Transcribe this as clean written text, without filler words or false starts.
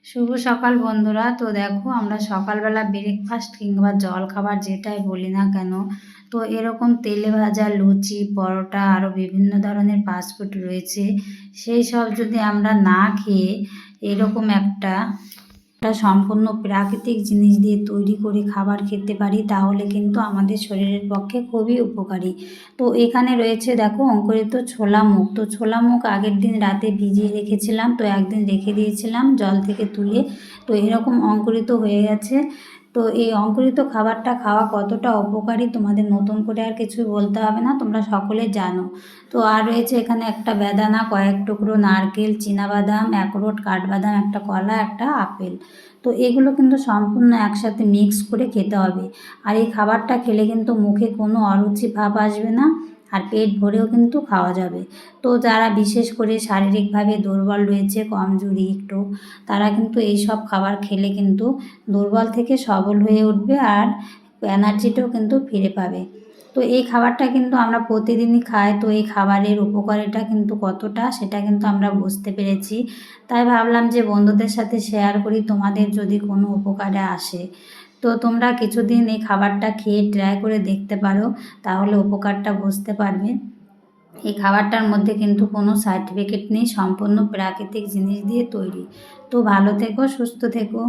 শুভ সকাল বন্ধুরা। তো দেখো, আমরা সকালবেলা ব্রেকফাস্ট কিংবা জল খাবার যেটাই বলি না কেন, তো এরকম তেলে ভাজা লুচি, পরোটা আরও বিভিন্ন ধরনের ফাস্টফুড রয়েছে। সেই সব যদি আমরা না খেয়ে এরকম একটা সম্পূর্ণ প্রাকৃতিক জিনিস দিয়ে তৈরি করে খাবার খেতে পারি, তাহলে কিন্তু আমাদের শরীরের পক্ষে খুবই উপকারী। তো এখানে রয়েছে দেখো অঙ্কুরিত ছোলা মুগ। তো ছোলা মুগ আগের দিন রাতে ভিজিয়ে রেখেছিলাম, তো একদিন রেখে দিয়েছিলাম জল থেকে তুলে। তো এরকম অঙ্কুরিত হয়ে গেছে। তো এই অঙ্কুরিত খাবারটা খাওয়া কতটা উপকারী তোমাদের নতুন করে আর কিছু বলতে হবে না, তোমরা সকলে জানো। তো আর রয়েছে এখানে একটা বেদানা, কয়েক টুকরো নারকেল, চীনাবাদাম, অ্যাকরোট, কাঠবাদাম, একটা কলা, একটা আপেল। তো এগুলো কিন্তু সম্পূর্ণ একসাথে মিক্স করে খেতে হবে। আর এই খাবারটা খেলে কিন্তু মুখে কোনো অরুচি ভাব আসবে না, আর পেট ভরেও কিন্তু খাওয়া যাবে। তো যারা বিশেষ করে শারীরিকভাবে দুর্বল রয়েছে, কমজোরি একটু, তারা কিন্তু এই সব খাবার খেলে কিন্তু দুর্বল থেকে সবল হয়ে উঠবে, আর এনার্জিটাও কিন্তু ফিরে পাবে। তো এই খাবারটা কিন্তু আমরা প্রতিদিনই খাই। তো এই খাবারের উপকারিতা কিন্তু কতটা, সেটা কিন্তু আমরা বুঝতে পেরেছি। তাই ভাবলাম যে বন্ধুদের সাথে শেয়ার করি, তোমাদের যদি কোনো উপকারে আসে। তো তোমরা কিছুদিন এই খাবারটা খেয়ে ট্রাই করে দেখতে পারো, তাহলে উপকারটা বুঝতে পারবে। এই খাবারটার মধ্যে কিন্তু কোনো সার্টিফিকেট নেই, সম্পূর্ণ প্রাকৃতিক জিনিস দিয়ে তৈরি। তো ভালো থেকো, সুস্থ থেকো।